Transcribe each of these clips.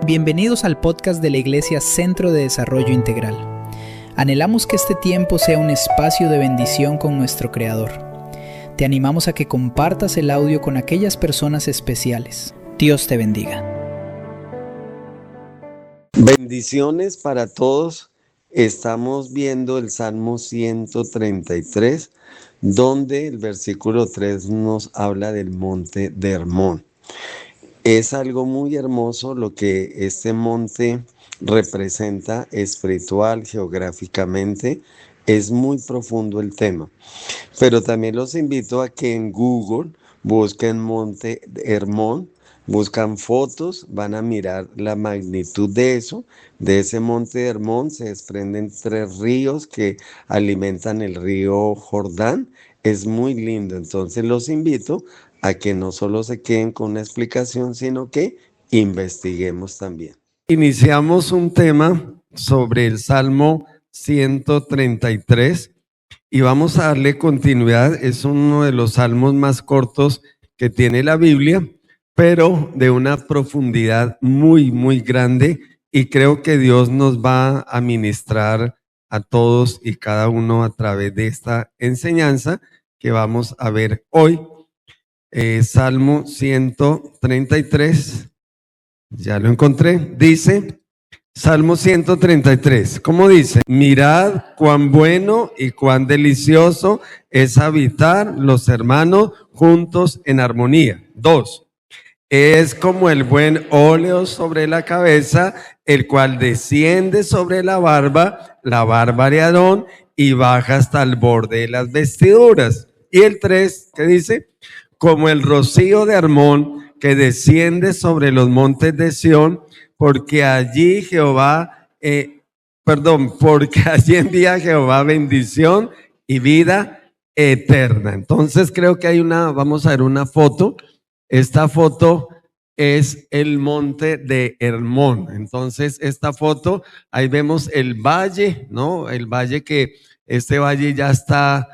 Bienvenidos al podcast de la Iglesia Centro de Desarrollo Integral. Anhelamos que este tiempo sea un espacio de bendición con nuestro Creador. Te animamos a que compartas el audio con aquellas personas especiales. Dios te bendiga. Bendiciones para todos. Estamos viendo el Salmo 133, donde el versículo 3 nos habla del monte de Hermón. Es algo muy hermoso lo que este monte representa espiritual, geográficamente. Es muy profundo el tema. Pero también los invito a que en Google busquen monte Hermón, buscan fotos, van a mirar la magnitud de eso. De ese monte de Hermón se desprenden 3 ríos que alimentan el río Jordán. Es muy lindo, entonces los invito a que no solo se queden con una explicación, sino que investiguemos también. Iniciamos un tema sobre el Salmo 133 y vamos a darle continuidad. Es uno de los salmos más cortos que tiene la Biblia, pero de una profundidad muy, muy grande, y creo que Dios nos va a ministrar a todos y cada uno a través de esta enseñanza que vamos a ver hoy. Salmo 133, ya lo encontré, dice, Salmo 133, ¿cómo dice? Mirad cuán bueno y cuán delicioso es habitar los hermanos juntos en armonía. 2, es como el buen óleo sobre la cabeza, el cual desciende sobre la barba de Aarón, y baja hasta el borde de las vestiduras. Y el 3, ¿qué dice? Como el rocío de Hermón que desciende sobre los montes de Sión, porque allí porque allí envía Jehová bendición y vida eterna. Entonces creo que vamos a ver una foto. Esta foto es el monte de Hermón. Entonces esta foto, ahí vemos el valle, ¿no? El valle este valle ya está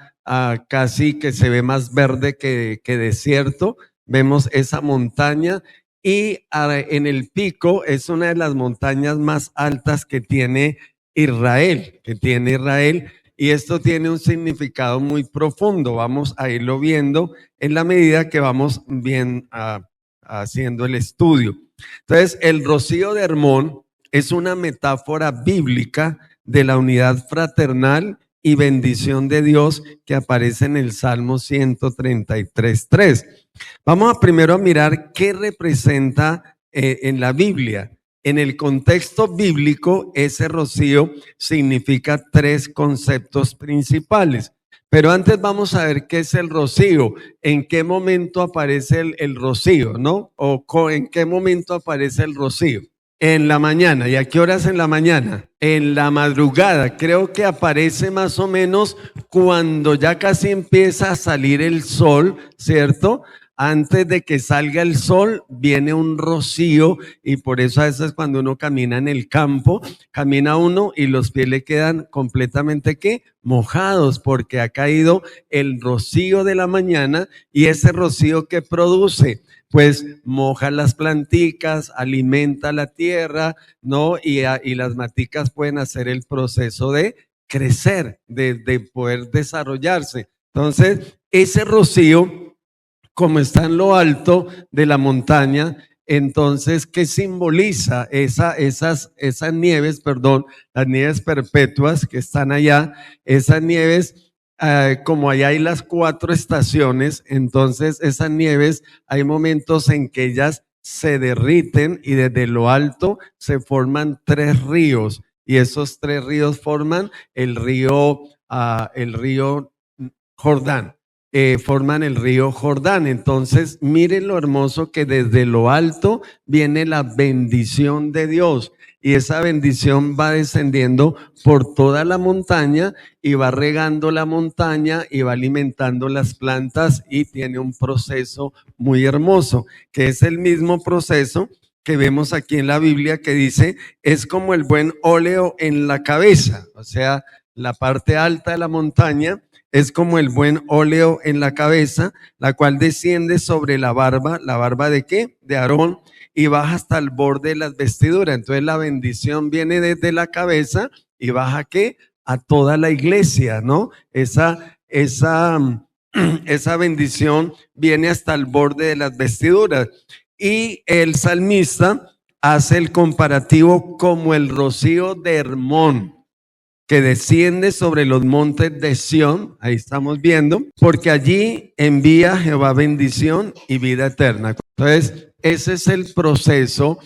casi que se ve más verde que desierto. Vemos esa montaña y en el pico es una de las montañas más altas que tiene Israel, y esto tiene un significado muy profundo. Vamos a irlo viendo en la medida que vamos haciendo el estudio. Entonces, el rocío de Hermón es una metáfora bíblica de la unidad fraternal y bendición de Dios que aparece en el Salmo 133:3. Vamos primero a mirar qué representa en la Biblia. En el contexto bíblico, ese rocío significa 3 conceptos principales. Pero antes vamos a ver qué es el rocío, en qué momento aparece el rocío, ¿no? O en qué momento aparece el rocío. En la mañana. ¿Y a qué horas en la mañana? En la madrugada. Creo que aparece más o menos cuando ya casi empieza a salir el sol, ¿cierto? Antes de que salga el sol viene un rocío, y por eso a veces cuando uno camina en el campo, camina uno y los pies le quedan completamente mojados, porque ha caído el rocío de la mañana. Y ese rocío, ¿qué produce? Pues moja las planticas, alimenta la tierra, ¿no? Y las maticas pueden hacer el proceso de crecer, de poder desarrollarse. Entonces, ese rocío, como está en lo alto de la montaña, entonces, ¿qué simboliza? Esas nieves, las nieves perpetuas que están allá, esas nieves, como allá hay las 4 estaciones, entonces esas nieves hay momentos en que ellas se derriten y desde lo alto se forman 3 ríos, y esos 3 ríos forman el río Jordán. Forman el río Jordán. Entonces, miren lo hermoso que desde lo alto viene la bendición de Dios, y esa bendición va descendiendo por toda la montaña y va regando la montaña y va alimentando las plantas, y tiene un proceso muy hermoso, que es el mismo proceso que vemos aquí en la Biblia, que dice, es como el buen óleo en la cabeza. O sea, la parte alta de la montaña es como el buen óleo en la cabeza, la cual desciende sobre la barba. ¿La barba de qué? De Aarón, y baja hasta el borde de las vestiduras. Entonces la bendición viene desde la cabeza y baja ¿qué? A toda la iglesia, ¿no? Esa bendición viene hasta el borde de las vestiduras. Y el salmista hace el comparativo como el rocío de Hermón, que desciende sobre los montes de Sión, ahí estamos viendo, porque allí envía Jehová bendición y vida eterna. Entonces, ese es el proceso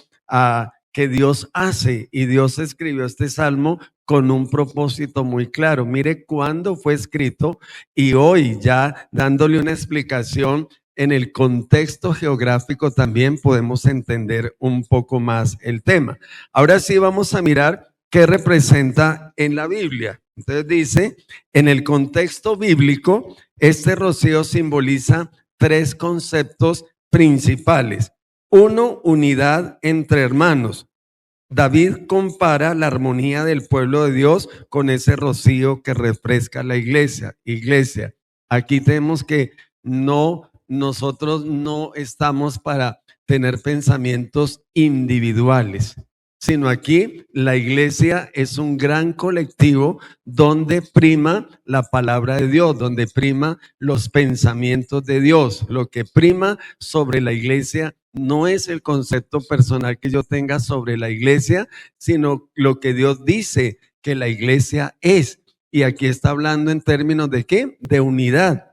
que Dios hace, y Dios escribió este salmo con un propósito muy claro. Mire cuándo fue escrito, y hoy ya dándole una explicación en el contexto geográfico también podemos entender un poco más el tema. Ahora sí vamos a mirar qué representa en la Biblia. Entonces dice, en el contexto bíblico, este rocío simboliza 3 conceptos principales. 1, unidad entre hermanos. David compara la armonía del pueblo de Dios con ese rocío que refresca la iglesia. Iglesia, aquí tenemos que nosotros no estamos para tener pensamientos individuales, sino aquí la iglesia es un gran colectivo donde prima la palabra de Dios, donde prima los pensamientos de Dios. Lo que prima sobre la iglesia no es el concepto personal que yo tenga sobre la iglesia, sino lo que Dios dice que la iglesia es. Y aquí está hablando en términos de ¿qué? De unidad.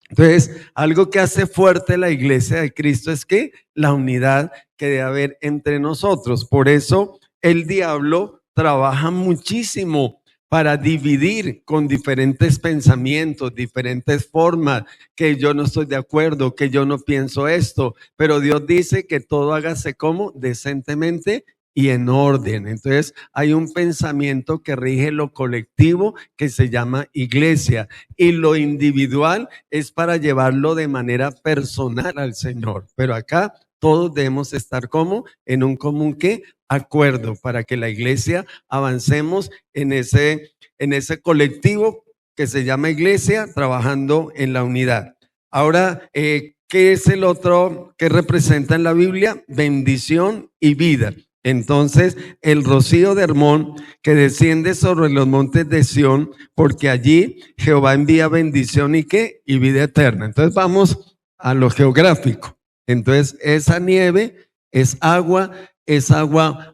Entonces, algo que hace fuerte la iglesia de Cristo es que la unidad que debe haber entre nosotros. Por eso el diablo trabaja muchísimo para dividir con diferentes pensamientos, diferentes formas, que yo no estoy de acuerdo, que yo no pienso esto, pero Dios dice que todo hágase como decentemente y en orden. Entonces hay un pensamiento que rige lo colectivo que se llama iglesia, y lo individual es para llevarlo de manera personal al Señor. Pero acá todos debemos estar como en un común ¿qué? Acuerdo, para que la iglesia avancemos en ese colectivo que se llama iglesia, trabajando en la unidad. Ahora, ¿qué es el otro que representa en la Biblia? Bendición y vida. Entonces, el rocío de Hermón que desciende sobre los montes de Sión, porque allí Jehová envía bendición y ¿qué? Y vida eterna. Entonces vamos a lo geográfico. Entonces esa nieve es agua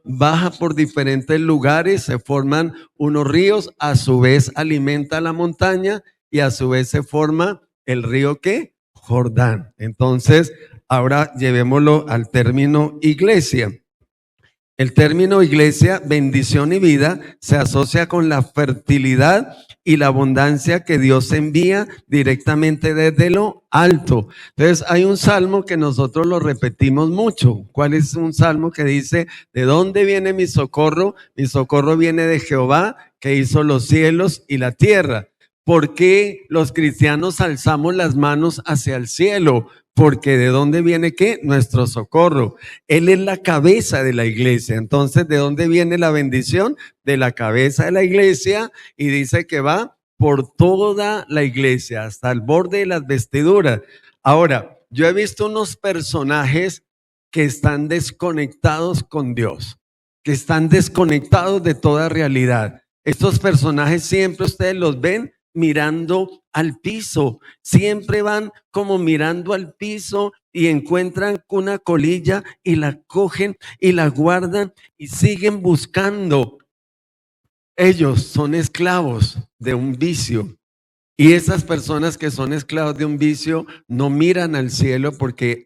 baja por diferentes lugares, se forman unos ríos, a su vez alimenta la montaña y a su vez se forma el río ¿qué? Jordán. Entonces, ahora llevémoslo al término iglesia. El término iglesia, bendición y vida, se asocia con la fertilidad y la abundancia que Dios envía directamente desde lo alto. Entonces hay un salmo que nosotros lo repetimos mucho. ¿Cuál es un salmo que dice, ¿de dónde viene mi socorro? Mi socorro viene de Jehová, que hizo los cielos y la tierra. ¿Por qué los cristianos alzamos las manos hacia el cielo? Porque ¿de dónde viene qué? Nuestro socorro. Él es la cabeza de la iglesia. Entonces, ¿de dónde viene la bendición? De la cabeza de la iglesia, y dice que va por toda la iglesia, hasta el borde de las vestiduras. Ahora, yo he visto unos personajes que están desconectados con Dios, que están desconectados de toda realidad. Estos personajes siempre ustedes los ven mirando al piso, siempre van como mirando al piso y encuentran una colilla y la cogen y la guardan y siguen buscando. Ellos son esclavos de un vicio, y esas personas que son esclavos de un vicio no miran al cielo, porque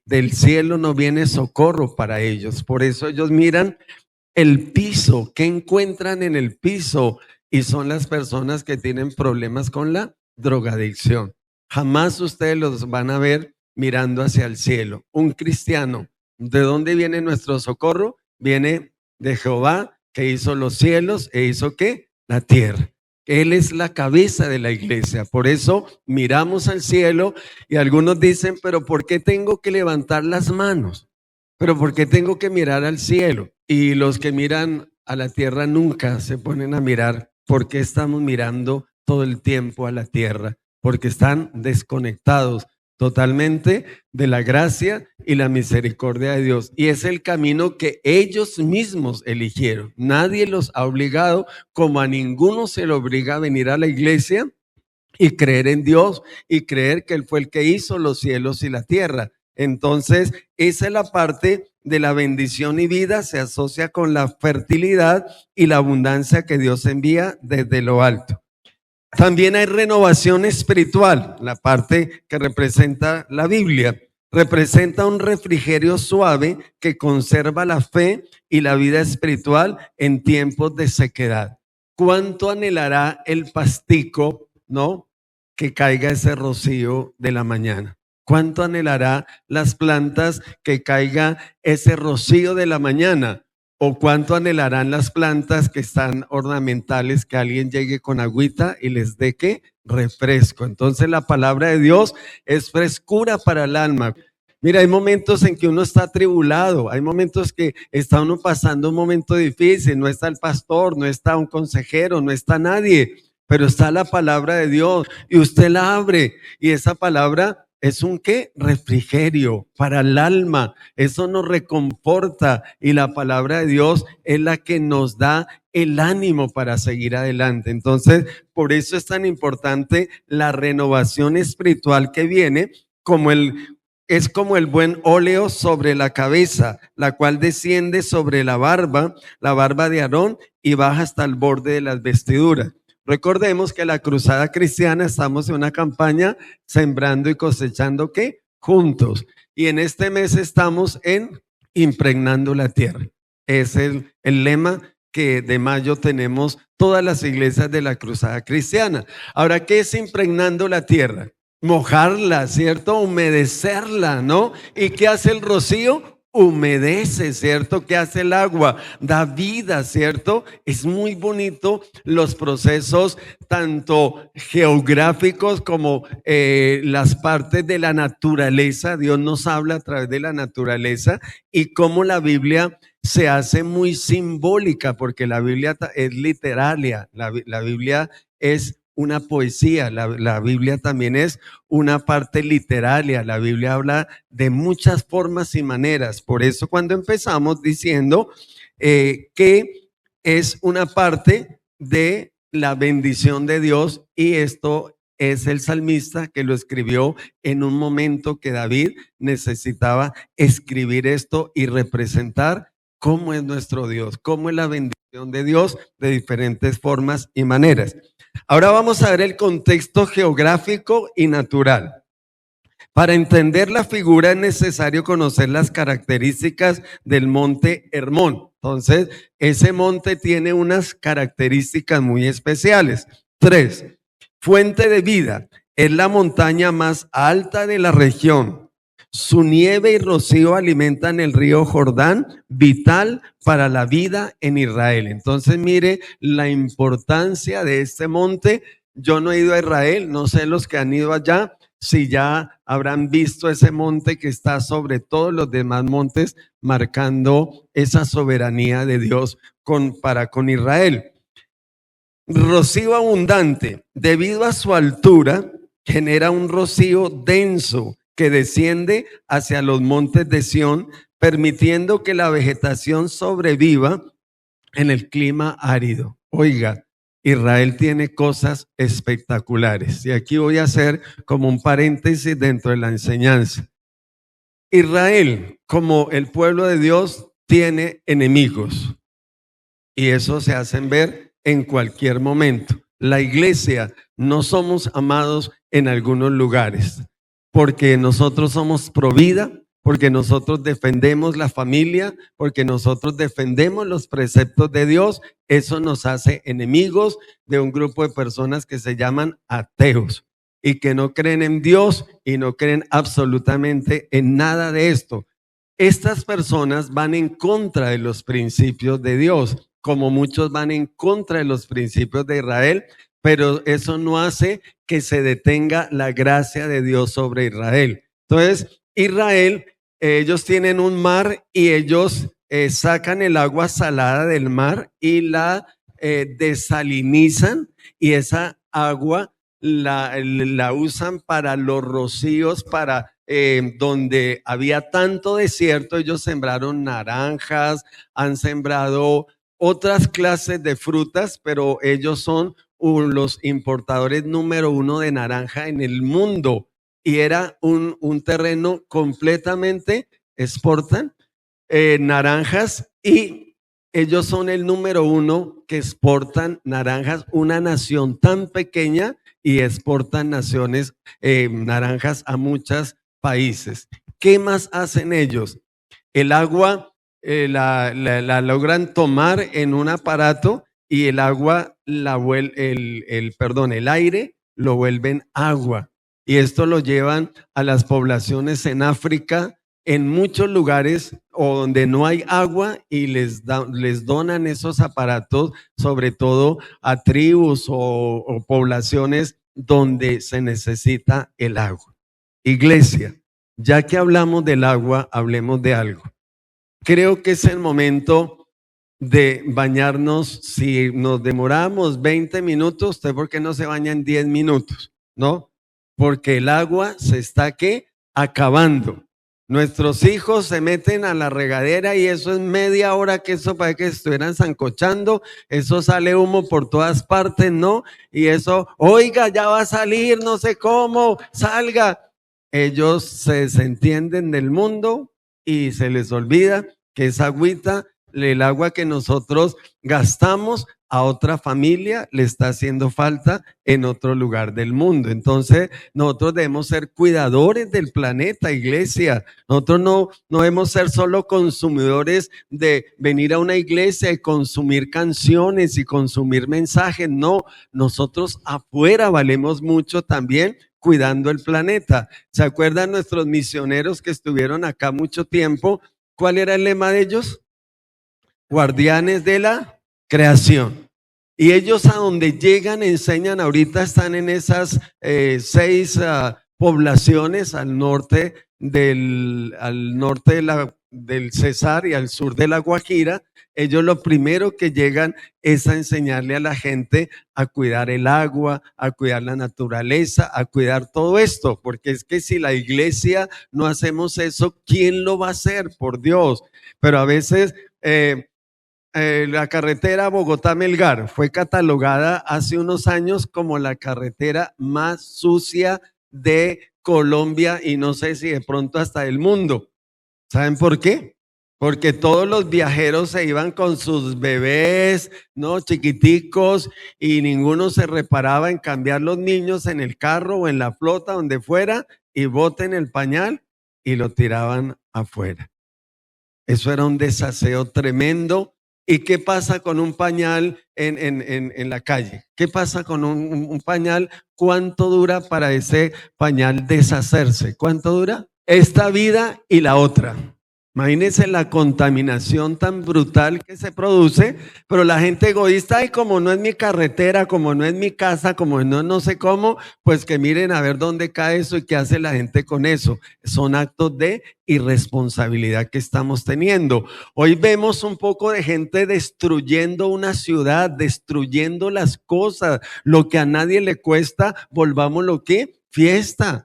del cielo no viene socorro para ellos. Por eso ellos miran el piso. ¿Qué encuentran en el piso? Y son las personas que tienen problemas con la drogadicción. Jamás ustedes los van a ver mirando hacia el cielo. Un cristiano, ¿de dónde viene nuestro socorro? Viene de Jehová, que hizo los cielos e hizo ¿qué? La tierra. Él es la cabeza de la iglesia. Por eso miramos al cielo, y algunos dicen, pero ¿por qué tengo que levantar las manos? ¿Pero por qué tengo que mirar al cielo? Y los que miran a la tierra nunca se ponen a mirar por qué estamos mirando todo el tiempo a la tierra, porque están desconectados totalmente de la gracia y la misericordia de Dios. Y es el camino que ellos mismos eligieron. Nadie los ha obligado, como a ninguno se le obliga a venir a la iglesia y creer en Dios y creer que Él fue el que hizo los cielos y la tierra. Entonces, esa es la parte de la bendición y vida, se asocia con la fertilidad y la abundancia que Dios envía desde lo alto. También hay renovación espiritual, la parte que representa la Biblia. Representa un refrigerio suave que conserva la fe y la vida espiritual en tiempos de sequedad. ¿Cuánto anhelará el pastico, no? Que caiga ese rocío de la mañana. ¿Cuánto anhelará las plantas que caiga ese rocío de la mañana? ¿O cuánto anhelarán las plantas que están ornamentales que alguien llegue con agüita y les dé qué? Refresco. Entonces la palabra de Dios es frescura para el alma. Mira, hay momentos en que uno está atribulado, hay momentos que está uno pasando un momento difícil, no está el pastor, no está un consejero, no está nadie, pero está la palabra de Dios y usted la abre y esa palabra es un ¿qué? Refrigerio para el alma. Eso nos reconforta y la palabra de Dios es la que nos da el ánimo para seguir adelante. Entonces, por eso es tan importante la renovación espiritual que viene es como el buen óleo sobre la cabeza, la cual desciende sobre la barba de Aarón y baja hasta el borde de las vestiduras. Recordemos que la cruzada cristiana estamos en una campaña sembrando y cosechando ¿qué? Juntos. Y en este mes estamos en impregnando la tierra. Es el lema que de mayo tenemos todas las iglesias de la cruzada cristiana. Ahora, ¿qué es impregnando la tierra? Mojarla, ¿cierto? Humedecerla, ¿no? ¿Y qué hace el rocío? Humedece, ¿cierto? ¿Qué hace el agua? Da vida, ¿cierto? Es muy bonito los procesos tanto geográficos como las partes de la naturaleza. Dios nos habla a través de la naturaleza y cómo la Biblia se hace muy simbólica, porque la Biblia es literaria, la Biblia es una poesía, la Biblia también es una parte literaria, la Biblia habla de muchas formas y maneras. Por eso cuando empezamos diciendo que es una parte de la bendición de Dios, y esto es el salmista que lo escribió en un momento que David necesitaba escribir esto y representar cómo es nuestro Dios, cómo es la bendición de Dios de diferentes formas y maneras. Ahora vamos a ver el contexto geográfico y natural. Para entender la figura es necesario conocer las características del monte Hermón. Entonces, ese monte tiene unas características muy especiales. 3, fuente de vida. Es la montaña más alta de la región. Su nieve y rocío alimentan el río Jordán, vital para la vida en Israel. Entonces, mire la importancia de este monte. Yo no he ido a Israel, no sé los que han ido allá, si ya habrán visto ese monte que está sobre todos los demás montes, marcando esa soberanía de Dios para con Israel. Rocío abundante, debido a su altura, genera un rocío denso que desciende hacia los montes de Sión, permitiendo que la vegetación sobreviva en el clima árido. Oiga, Israel tiene cosas espectaculares. Y aquí voy a hacer como un paréntesis dentro de la enseñanza. Israel, como el pueblo de Dios, tiene enemigos. Y eso se hacen ver en cualquier momento. La iglesia no somos amados en algunos lugares, porque nosotros somos pro vida, porque nosotros defendemos la familia, porque nosotros defendemos los preceptos de Dios. Eso nos hace enemigos de un grupo de personas que se llaman ateos y que no creen en Dios y no creen absolutamente en nada de esto. Estas personas van en contra de los principios de Dios, como muchos van en contra de los principios de Israel, pero eso no hace que se detenga la gracia de Dios sobre Israel. Entonces, Israel, ellos tienen un mar y ellos sacan el agua salada del mar y la desalinizan, y esa agua la usan para los rocíos, para donde había tanto desierto. Ellos sembraron naranjas, han sembrado otras clases de frutas, pero ellos son los importadores número 1 de naranja en el mundo. Y era un terreno completamente, exportan naranjas, y ellos son el número 1 que exportan naranjas, una nación tan pequeña, y exportan naranjas a muchos países. ¿Qué más hacen ellos? El agua la logran tomar en un aparato, y el agua, el aire lo vuelven agua. Y esto lo llevan a las poblaciones en África, en muchos lugares o donde no hay agua, y les donan esos aparatos, sobre todo a tribus o poblaciones donde se necesita el agua. Iglesia, ya que hablamos del agua, hablemos de algo. Creo que es el momento de bañarnos. Si nos demoramos 20 minutos, ¿usted por qué no se baña en 10 minutos? ¿No? Porque el agua se está acabando. Nuestros hijos se meten a la regadera y eso es media hora, que eso parece que estuvieran sancochando, eso sale humo por todas partes, ¿no? Y eso, oiga, ya va a salir, no sé cómo, salga. Ellos se desentienden del mundo y se les olvida que esa agüita, el agua que nosotros gastamos, a otra familia le está haciendo falta en otro lugar del mundo. Entonces, nosotros debemos ser cuidadores del planeta, iglesia. Nosotros no debemos ser solo consumidores de venir a una iglesia y consumir canciones y consumir mensajes. No, nosotros afuera valemos mucho también, cuidando el planeta. ¿Se acuerdan nuestros misioneros que estuvieron acá mucho tiempo? ¿Cuál era el lema de ellos? Guardianes de la creación. Y ellos, a donde llegan, enseñan. Ahorita están en esas 6 poblaciones al norte del Cesar y al sur de la Guajira. Ellos lo primero que llegan es a enseñarle a la gente a cuidar el agua, a cuidar la naturaleza, a cuidar todo esto, porque es que si la iglesia no hacemos eso, ¿quién lo va a hacer? Por Dios. Pero a veces la carretera Bogotá-Melgar fue catalogada hace unos años como la carretera más sucia de Colombia, y no sé si de pronto hasta del mundo. ¿Saben por qué? Porque todos los viajeros se iban con sus bebés, ¿no? Chiquiticos, y ninguno se reparaba en cambiar los niños en el carro o en la flota, donde fuera, y boten el pañal y lo tiraban afuera. Eso era un desaseo tremendo. ¿Y qué pasa con un pañal en la calle? ¿Qué pasa con un pañal? ¿Cuánto dura para ese pañal deshacerse? ¿Cuánto dura? Esta vida y la otra. Imagínense la contaminación tan brutal que se produce, pero la gente egoísta, y como no es mi carretera, como no es mi casa, como no sé cómo, pues que miren a ver dónde cae eso y qué hace la gente con eso. Son actos de irresponsabilidad que estamos teniendo. Hoy vemos un poco de gente destruyendo una ciudad, destruyendo las cosas, lo que a nadie le cuesta, volvámoslo ¿qué? Fiesta.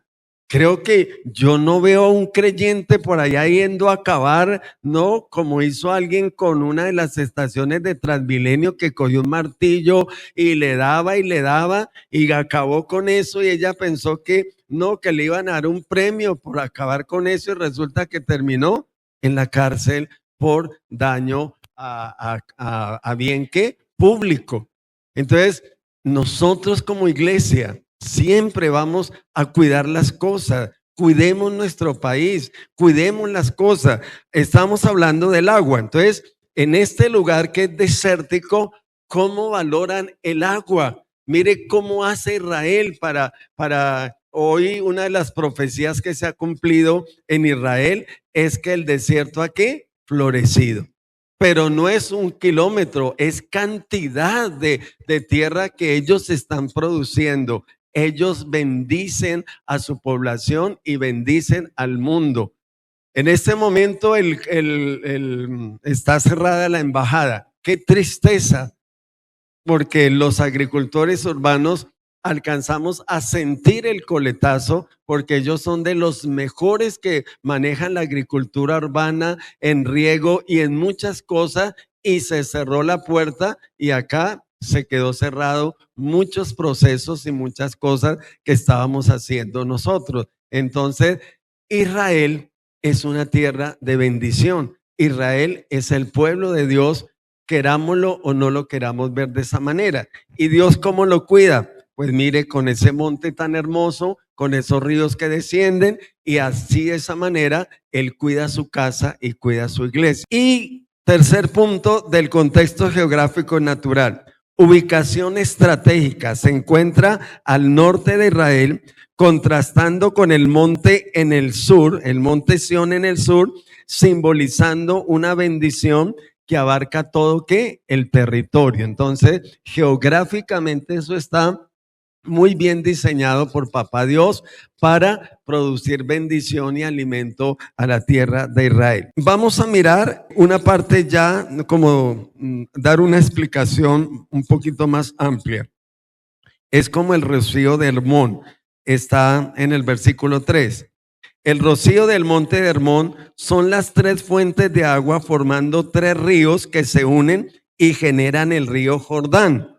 Creo que yo no veo a un creyente por allá yendo a acabar, ¿no? Como hizo alguien con una de las estaciones de Transmilenio, que cogió un martillo y le daba y acabó con eso, y ella pensó que no, que le iban a dar un premio por acabar con eso, y resulta que terminó en la cárcel por daño a bien que público. Entonces, nosotros como iglesia siempre vamos a cuidar las cosas. Cuidemos nuestro país, cuidemos las cosas. Estamos hablando del agua. Entonces, en este lugar que es desértico, ¿cómo valoran el agua? Mire cómo hace Israel para hoy. Una de las profecías que se ha cumplido en Israel es que el desierto, ¿a qué? Florecido. Pero no es 1 kilómetro, es cantidad de tierra que ellos están produciendo. Ellos bendicen a su población y bendicen al mundo. En este momento está cerrada la embajada. Qué tristeza, porque los agricultores urbanos alcanzamos a sentir el coletazo porque ellos son de los mejores que manejan la agricultura urbana en riego y en muchas cosas, y se cerró la puerta y acá se quedó cerrado muchos procesos y muchas cosas que estábamos haciendo nosotros. Entonces, Israel es una tierra de bendición. Israel es el pueblo de Dios, querámoslo o no lo queramos ver de esa manera. ¿Y Dios cómo lo cuida? Pues mire, con ese monte tan hermoso, con esos ríos que descienden, y así de esa manera Él cuida su casa y cuida su iglesia. Y tercer punto del contexto geográfico natural. Ubicación estratégica. Se encuentra al norte de Israel, contrastando con el monte en el sur, el monte Sión en el sur, simbolizando una bendición que abarca todo el territorio. Entonces, geográficamente eso está muy bien diseñado por Papá Dios para producir bendición y alimento a la tierra de Israel. Vamos a mirar una parte ya como dar una explicación un poquito más amplia. Es como el rocío de Hermón, está en el versículo 3. El rocío del monte de Hermón son las 3 fuentes de agua formando 3 ríos que se unen y generan el río Jordán.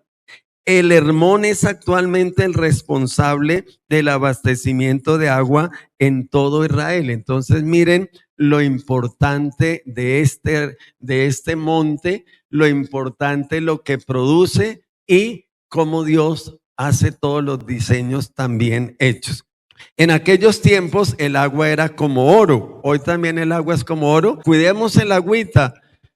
El Hermón es actualmente el responsable del abastecimiento de agua en todo Israel. Entonces miren lo importante de este monte, lo importante lo que produce y cómo Dios hace todos los diseños también hechos. En aquellos tiempos el agua era como oro. Hoy también el agua es como oro. Cuidemos el agüita.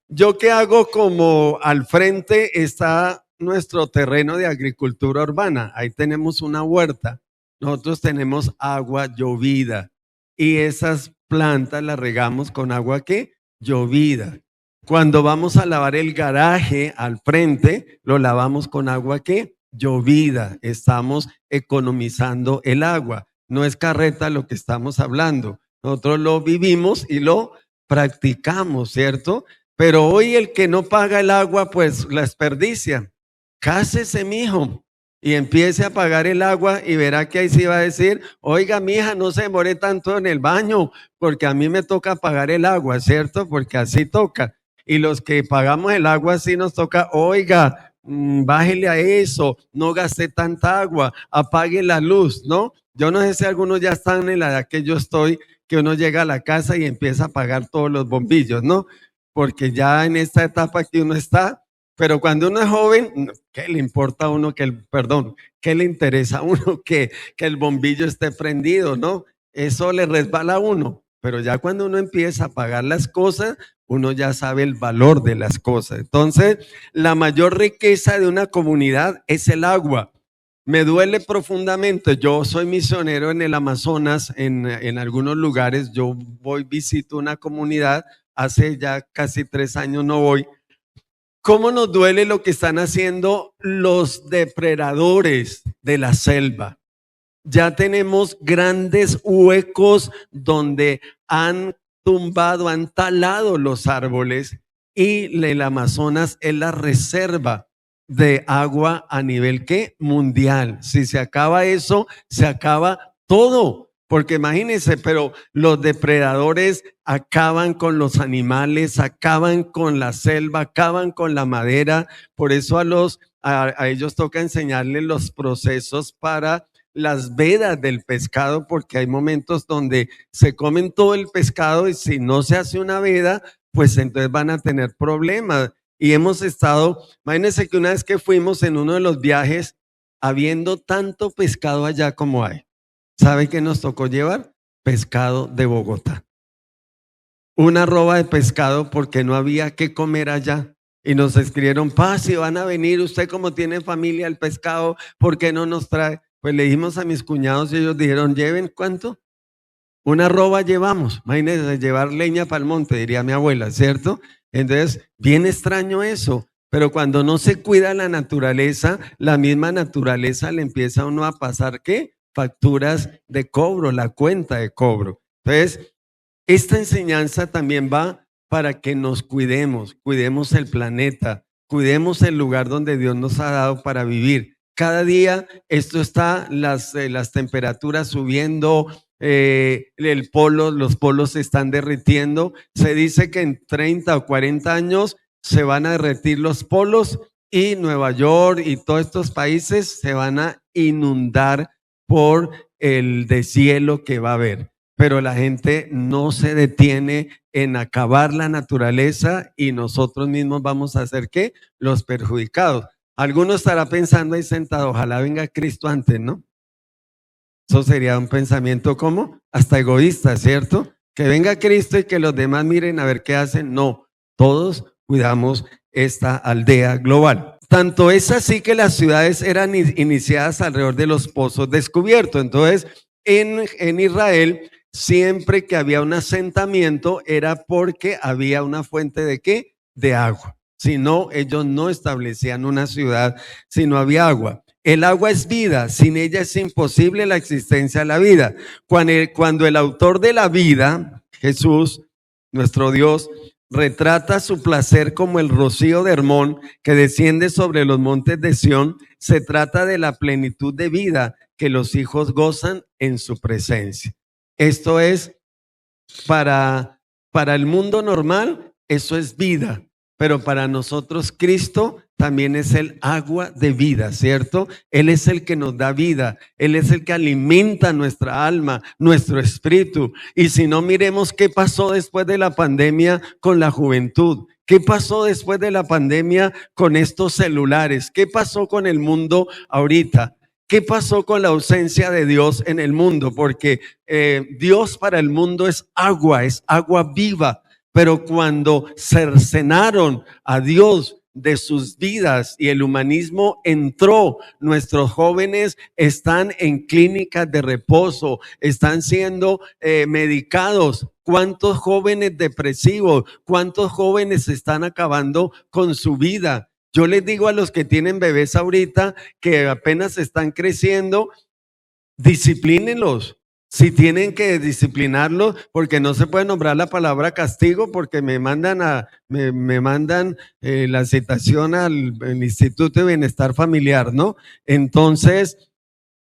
Yo que hago, como al frente está nuestro terreno de agricultura urbana. Ahí tenemos una huerta. Nosotros tenemos agua llovida y esas plantas las regamos con agua llovida. Cuando vamos a lavar el garaje al frente, lo lavamos con agua llovida. Estamos economizando el agua. No es carreta lo que estamos hablando. Nosotros lo vivimos y lo practicamos, ¿cierto? Pero hoy el que no paga el agua, pues la desperdicia. Cásese, mijo, y empiece a pagar el agua y verá que ahí sí va a decir, oiga, mija, no se demore tanto en el baño, porque a mí me toca pagar el agua, ¿cierto? Porque así toca. Y los que pagamos el agua, así nos toca, oiga, bájele a eso, no gaste tanta agua, apague la luz, ¿no? Yo no sé si algunos ya están en la edad que yo estoy, que uno llega a la casa y empieza a apagar todos los bombillos, ¿no? Porque ya en esta etapa que uno está, pero cuando uno es joven, ¿qué le importa a uno qué le interesa a uno que el bombillo esté prendido, ¿no? Eso le resbala a uno. Pero ya cuando uno empieza a pagar las cosas, uno ya sabe el valor de las cosas. Entonces, la mayor riqueza de una comunidad es el agua. Me duele profundamente. Yo soy misionero en el Amazonas, en algunos lugares. Yo visito una comunidad. Hace ya casi 3 años no voy. ¿Cómo nos duele lo que están haciendo los depredadores de la selva? Ya tenemos grandes huecos donde han tumbado, han talado los árboles, y el Amazonas es la reserva de agua a nivel mundial. Si se acaba eso, se acaba todo. Porque imagínense, pero los depredadores acaban con los animales, acaban con la selva, acaban con la madera. Por eso a ellos toca enseñarles los procesos para las vedas del pescado, porque hay momentos donde se comen todo el pescado y si no se hace una veda, pues entonces van a tener problemas. Y hemos estado, imagínense que una vez que fuimos en uno de los viajes, habiendo tanto pescado allá como hay, ¿sabe qué nos tocó llevar? Pescado de Bogotá. Una arroba de pescado porque no había que comer allá. Y nos escribieron, si van a venir, usted como tiene familia, el pescado, ¿por qué no nos trae? Pues le dijimos a mis cuñados y ellos dijeron, ¿lleven cuánto? Una arroba llevamos. Imagínense, llevar leña para el monte, diría mi abuela, ¿cierto? Entonces, bien extraño eso. Pero cuando no se cuida la naturaleza, la misma naturaleza le empieza a uno a pasar, facturas de cobro, la cuenta de cobro. Entonces, esta enseñanza también va para que nos cuidemos el planeta, cuidemos el lugar donde Dios nos ha dado para vivir. Cada día esto está, las temperaturas subiendo, los polos se están derritiendo. Se dice que en 30 o 40 años se van a derretir los polos y Nueva York y todos estos países se van a inundar por el deshielo que va a haber. Pero la gente no se detiene en acabar la naturaleza y nosotros mismos vamos a ser ¿qué? Los perjudicados. Alguno estará pensando ahí sentado, ojalá venga Cristo antes, ¿no? Eso sería un pensamiento como hasta egoísta, ¿cierto? Que venga Cristo y que los demás miren a ver qué hacen. No, todos cuidamos esta aldea global. Tanto es así que las ciudades eran iniciadas alrededor de los pozos descubiertos. Entonces, en Israel, siempre que había un asentamiento era porque había una fuente ¿de qué? De agua. Si no, ellos no establecían una ciudad si no había agua. El agua es vida, sin ella es imposible la existencia de la vida. Cuando el autor de la vida, Jesús, nuestro Dios, retrata su placer como el rocío de Hermón que desciende sobre los montes de Sión, se trata de la plenitud de vida que los hijos gozan en su presencia. Esto es para el mundo normal, eso es vida. Pero para nosotros Cristo también es el agua de vida, ¿cierto? Él es el que nos da vida, Él es el que alimenta nuestra alma, nuestro espíritu. Y si no, miremos qué pasó después de la pandemia con la juventud. ¿Qué pasó después de la pandemia con estos celulares? ¿Qué pasó con el mundo ahorita? ¿Qué pasó con la ausencia de Dios en el mundo? Porque Dios para el mundo es agua viva. Pero cuando cercenaron a Dios de sus vidas y el humanismo entró, nuestros jóvenes están en clínicas de reposo, están siendo medicados. ¿Cuántos jóvenes depresivos? ¿Cuántos jóvenes están acabando con su vida? Yo les digo a los que tienen bebés ahorita que apenas están creciendo, disciplínenlos. Si tienen que disciplinarlo, porque no se puede nombrar la palabra castigo, porque me mandan la citación al Instituto de Bienestar Familiar, ¿no? Entonces,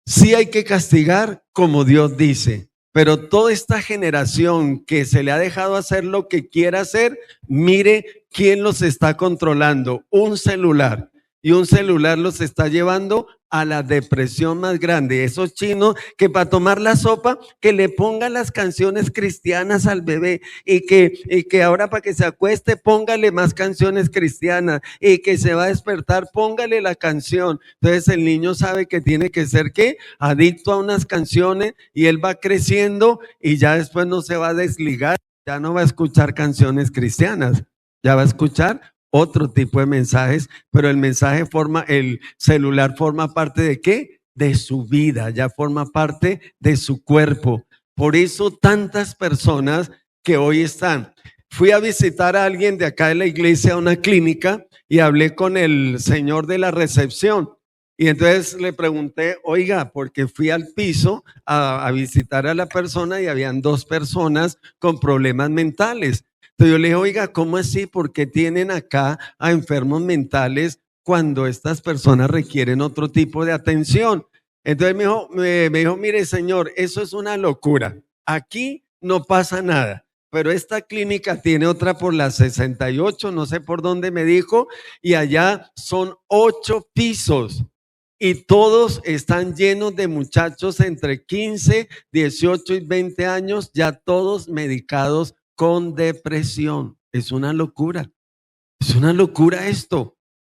sí hay que castigar como Dios dice, pero toda esta generación que se le ha dejado hacer lo que quiera hacer, mire quién los está controlando, un celular. Y un celular los está llevando a la depresión más grande. Esos chinos que para tomar la sopa, que le pongan las canciones cristianas al bebé y que ahora para que se acueste, póngale más canciones cristianas y que se va a despertar, póngale la canción. Entonces el niño sabe que tiene que ser ¿qué? Adicto a unas canciones y él va creciendo y ya después no se va a desligar, ya no va a escuchar canciones cristianas, ya va a escuchar otro tipo de mensajes, pero el celular forma parte ¿de qué? De su vida, ya forma parte de su cuerpo. Por eso tantas personas que hoy están. Fui a visitar a alguien de acá de la iglesia, a una clínica, y hablé con el señor de la recepción. Y entonces le pregunté, oiga, porque fui al piso a visitar a la persona y habían 2 personas con problemas mentales. Entonces yo le dije, oiga, ¿cómo así? ¿Por qué tienen acá a enfermos mentales cuando estas personas requieren otro tipo de atención? Entonces me dijo, mire señor, eso es una locura. Aquí no pasa nada, pero esta clínica tiene otra por la 68, no sé por dónde me dijo, y allá son 8 pisos. Y todos están llenos de muchachos entre 15, 18 y 20 años, ya todos medicados con depresión. Es una locura esto.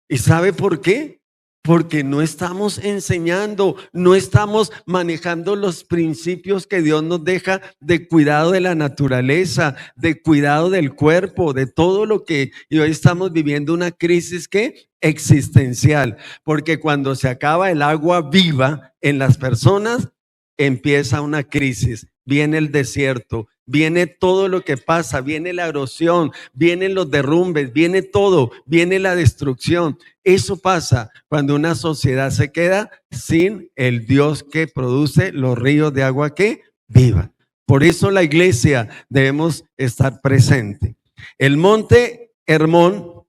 ¿Y sabe por qué? Porque no estamos enseñando, no estamos manejando los principios que Dios nos deja de cuidado de la naturaleza, de cuidado del cuerpo, de todo lo que, y hoy estamos viviendo una crisis ¿qué? Existencial, porque cuando se acaba el agua viva en las personas, empieza una crisis, viene el desierto, viene todo lo que pasa, viene la erosión, vienen los derrumbes, viene todo, viene la destrucción. Eso pasa cuando una sociedad se queda sin el Dios que produce los ríos de agua que viva. Por eso la iglesia debemos estar presente. El monte Hermón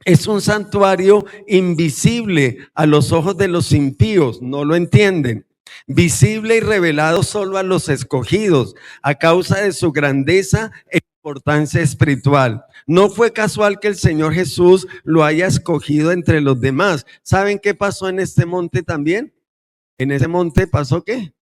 Es un santuario invisible a los ojos de los impíos, no lo entienden. Visible y revelado solo a los escogidos, a causa de su grandeza e importancia espiritual. No fue casual que el Señor Jesús lo haya escogido entre los demás. ¿Saben qué pasó en este monte también? En ese monte pasó ¿qué?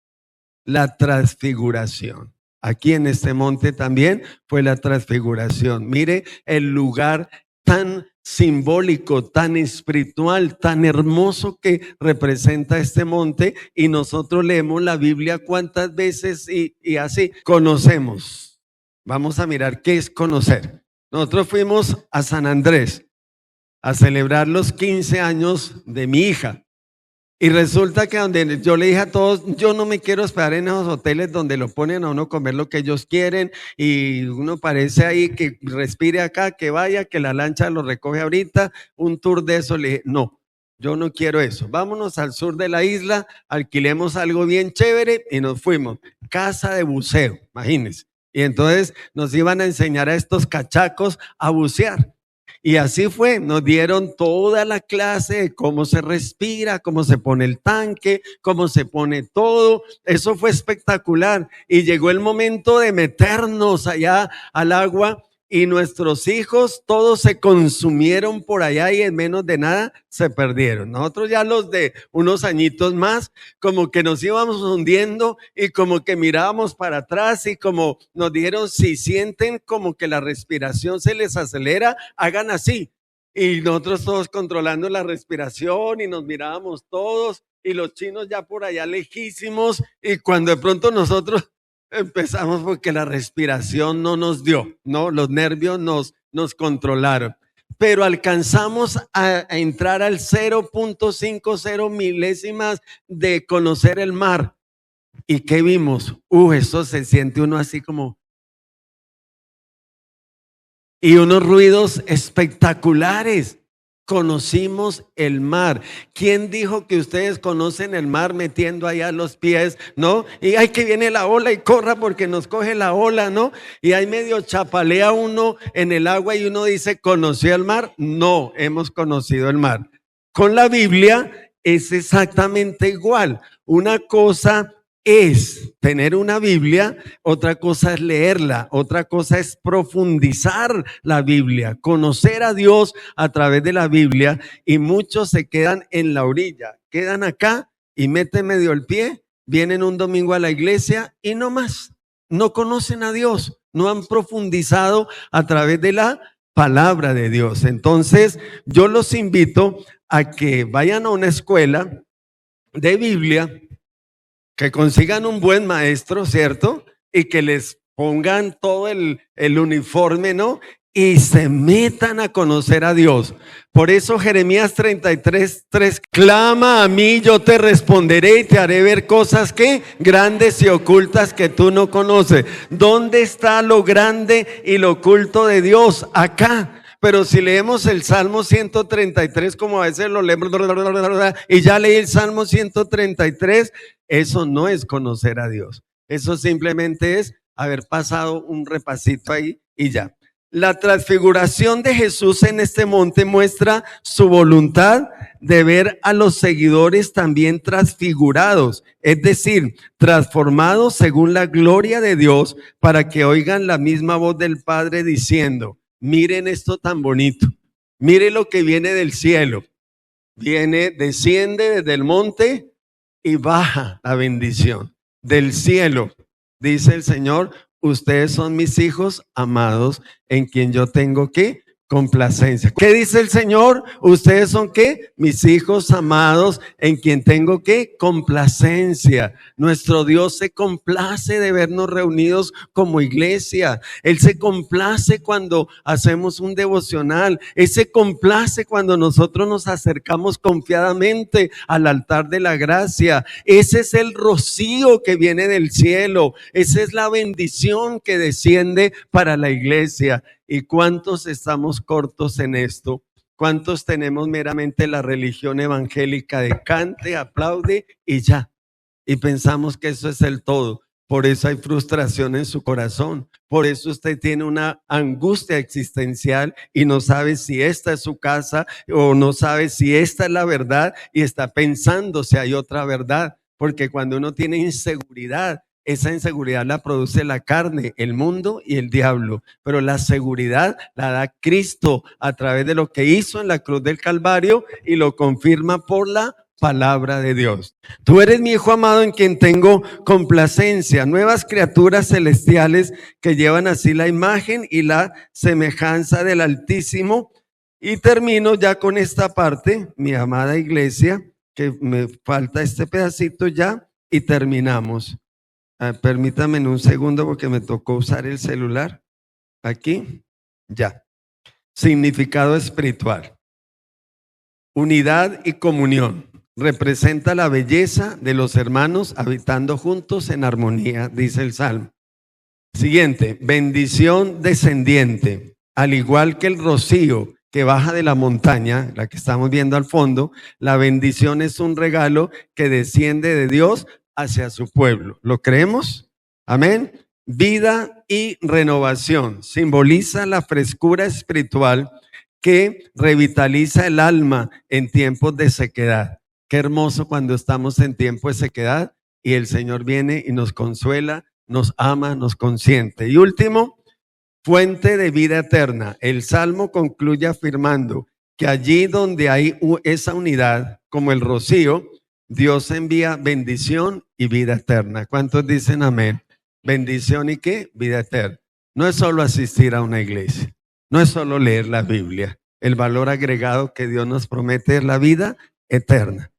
La transfiguración. Aquí en este monte también fue la transfiguración. Mire el lugar tan simbólico, tan espiritual, tan hermoso que representa este monte, y nosotros leemos la Biblia cuántas veces y así conocemos. Vamos a mirar qué es conocer. Nosotros fuimos a San Andrés a celebrar los 15 años de mi hija. Y resulta que donde yo le dije a todos, yo no me quiero hospedar en esos hoteles donde lo ponen a uno comer lo que ellos quieren y uno parece ahí que respire acá, que vaya, que la lancha lo recoge ahorita, un tour de eso. Le dije, no, yo no quiero eso. Vámonos al sur de la isla, alquilemos algo bien chévere y nos fuimos. Casa de buceo, imagínense. Y entonces nos iban a enseñar a estos cachacos a bucear. Y así fue, nos dieron toda la clase de cómo se respira, cómo se pone el tanque, cómo se pone todo. Eso fue espectacular. Y llegó el momento de meternos allá al agua y nuestros hijos todos se consumieron por allá y en menos de nada se perdieron. Nosotros ya los de unos añitos más, como que nos íbamos hundiendo y como que mirábamos para atrás y como nos dijeron, si sienten como que la respiración se les acelera, hagan así. Y nosotros todos controlando la respiración y nos mirábamos todos y los chinos ya por allá lejísimos, y cuando de pronto nosotros empezamos porque la respiración no nos dio, ¿no? Los nervios nos controlaron. Pero alcanzamos a entrar al 0.50 milésimas de conocer el mar. ¿Y qué vimos? Eso se siente uno así como... Y unos ruidos espectaculares. Conocimos el mar. ¿Quién dijo que ustedes conocen el mar metiendo allá los pies, no? Y ay, que viene la ola y corra porque nos coge la ola, ¿no? Y ahí medio chapalea uno en el agua y uno dice, ¿conoció el mar? No, hemos conocido el mar. Con la Biblia es exactamente igual. Una cosa es tener una Biblia, otra cosa es leerla, otra cosa es profundizar la Biblia, conocer a Dios a través de la Biblia, y muchos se quedan en la orilla, quedan acá y meten medio el pie, vienen un domingo a la iglesia y no más, no conocen a Dios, no han profundizado a través de la palabra de Dios. Entonces yo los invito a que vayan a una escuela de Biblia, que consigan un buen maestro, ¿cierto? Y que les pongan todo el uniforme, ¿no? Y se metan a conocer a Dios. Por eso Jeremías 33:3, clama a mí, yo te responderé y te haré ver cosas que grandes y ocultas que tú no conoces. ¿Dónde está lo grande y lo oculto de Dios? Acá. Pero si leemos el Salmo 133, como a veces lo leemos, y ya leí el Salmo 133, eso no es conocer a Dios. Eso simplemente es haber pasado un repasito ahí y ya. La transfiguración de Jesús en este monte muestra su voluntad de ver a los seguidores también transfigurados, es decir, transformados según la gloria de Dios, para que oigan la misma voz del Padre diciendo, miren esto tan bonito, miren lo que viene del cielo, desciende desde el monte y baja la bendición del cielo. Dice el Señor, ustedes son mis hijos amados en quien yo tengo ¿qué? Complacencia. ¿Qué dice el Señor? Ustedes son ¿qué? Mis hijos amados en quien tengo ¿qué? Complacencia. Nuestro Dios se complace de vernos reunidos como iglesia. Él se complace cuando hacemos un devocional. Él se complace cuando nosotros nos acercamos confiadamente al altar de la gracia. Ese es el rocío que viene del cielo. Esa es la bendición que desciende para la iglesia. ¿Y cuántos estamos cortos en esto? ¿Cuántos tenemos meramente la religión evangélica de cante, aplaude y ya? Y pensamos que eso es el todo. Por eso hay frustración en su corazón. Por eso usted tiene una angustia existencial y no sabe si esta es su casa o no sabe si esta es la verdad y está pensando si hay otra verdad. Porque cuando uno tiene inseguridad, esa inseguridad la produce la carne, el mundo y el diablo. Pero la seguridad la da Cristo a través de lo que hizo en la cruz del Calvario y lo confirma por la palabra de Dios. Tú eres mi hijo amado en quien tengo complacencia, nuevas criaturas celestiales que llevan así la imagen y la semejanza del Altísimo. Y termino ya con esta parte, mi amada iglesia, que me falta este pedacito ya y terminamos. Permítame un segundo porque me tocó usar el celular. Aquí, ya. Significado espiritual. Unidad y comunión. Representa la belleza de los hermanos habitando juntos en armonía, dice el Salmo. Siguiente, bendición descendiente. Al igual que el rocío que baja de la montaña, la que estamos viendo al fondo, la bendición es un regalo que desciende de Dios hacia su pueblo. ¿Lo creemos? Amén. Vida y renovación. Simboliza la frescura espiritual que revitaliza el alma en tiempos de sequedad. Qué hermoso cuando estamos en tiempo de sequedad y el Señor viene y nos consuela, nos ama, nos consiente. Y último, fuente de vida eterna. El Salmo concluye afirmando que allí donde hay esa unidad, como el rocío, Dios envía bendición y vida eterna. ¿Cuántos dicen amén? Bendición y ¿qué? Vida eterna. No es solo asistir a una iglesia, no es solo leer la Biblia. El valor agregado que Dios nos promete es la vida eterna.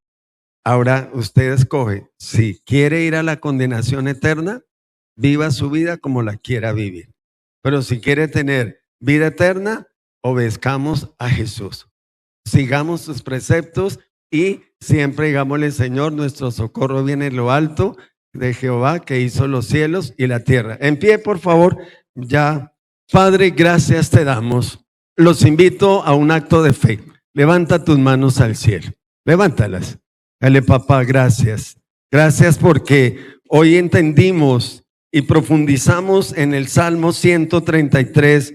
Ahora usted escoge, si quiere ir a la condenación eterna, viva su vida como la quiera vivir. Pero si quiere tener vida eterna, obedezcamos a Jesús. Sigamos sus preceptos y siempre digámosle, Señor, nuestro socorro viene de lo alto de Jehová que hizo los cielos y la tierra. En pie, por favor, ya. Padre, gracias te damos. Los invito a un acto de fe. Levanta tus manos al cielo. Levántalas. Dale, papá, gracias. Gracias porque hoy entendimos y profundizamos en el Salmo 133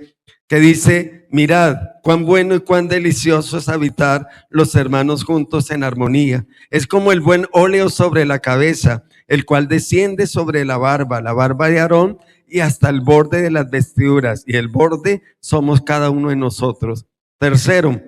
que dice, mirad cuán bueno y cuán delicioso es habitar los hermanos juntos en armonía. Es como el buen óleo sobre la cabeza, el cual desciende sobre la barba de Aarón y hasta el borde de las vestiduras, y el borde somos cada uno de nosotros. Tercero,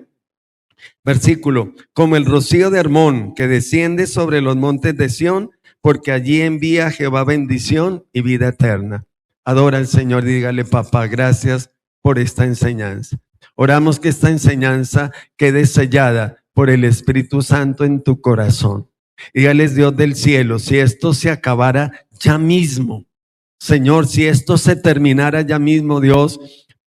versículo, como el rocío de Hermón que desciende sobre los montes de Sión, porque allí envía Jehová bendición y vida eterna. Adora al Señor y dígale, papá, gracias por esta enseñanza. Oramos que esta enseñanza quede sellada por el Espíritu Santo en tu corazón. Dígales, Dios del cielo, si esto se acabara ya mismo, Señor, si esto se terminara ya mismo, Dios,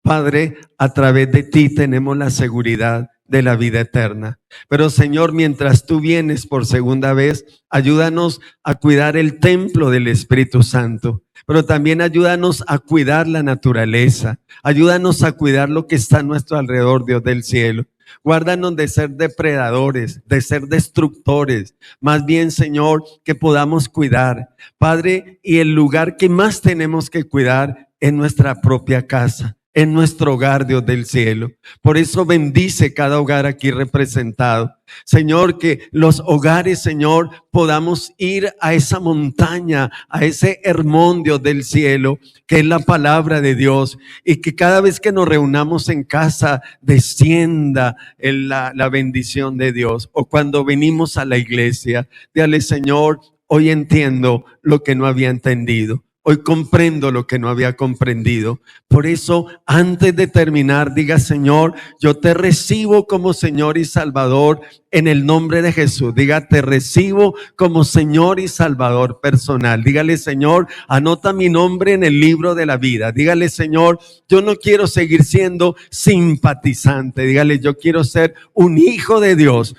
Padre, a través de ti tenemos la seguridad de la vida eterna. Pero Señor, mientras tú vienes por segunda vez, ayúdanos a cuidar el templo del Espíritu Santo, pero también ayúdanos a cuidar la naturaleza, ayúdanos a cuidar lo que está a nuestro alrededor, Dios del cielo. Guárdanos de ser depredadores, de ser destructores, más bien, Señor, que podamos cuidar. Padre, y el lugar que más tenemos que cuidar es nuestra propia casa, en nuestro hogar, Dios del cielo. Por eso bendice cada hogar aquí representado. Señor, que los hogares, Señor, podamos ir a esa montaña, a ese Hermón, Dios del cielo, que es la palabra de Dios, y que cada vez que nos reunamos en casa descienda la bendición de Dios. O cuando venimos a la iglesia, dígale, Señor, hoy entiendo lo que no había entendido. Hoy comprendo lo que no había comprendido. Por eso, antes de terminar, diga, Señor, yo te recibo como Señor y Salvador en el nombre de Jesús. Diga, te recibo como Señor y Salvador personal. Dígale, Señor, anota mi nombre en el libro de la vida. Dígale, Señor, yo no quiero seguir siendo simpatizante. Dígale, yo quiero ser un hijo de Dios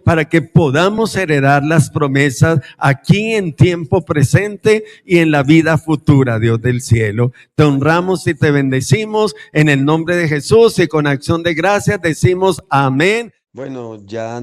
para que podamos heredar las promesas aquí en tiempo presente y en la vida futura, Dios del cielo. Te honramos y te bendecimos en el nombre de Jesús, y con acción de gracias decimos amén. Bueno, ya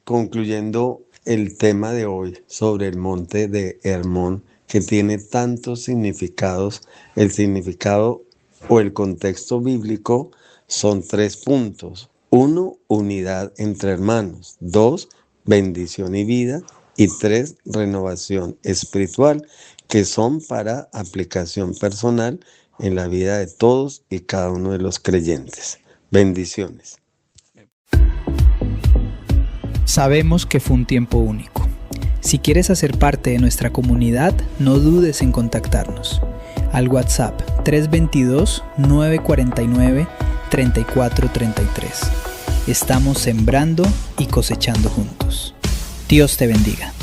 concluyendo el tema de hoy sobre el monte de Hermón que tiene tantos significados. El significado o el contexto bíblico son 3 puntos. 1, unidad entre hermanos. 2, bendición y vida. Y 3, renovación espiritual, que son para aplicación personal en la vida de todos y cada uno de los creyentes. Bendiciones. Sabemos que fue un tiempo único. Si quieres hacer parte de nuestra comunidad, no dudes en contactarnos al WhatsApp 322-949-3433. Estamos sembrando y cosechando juntos. Dios te bendiga.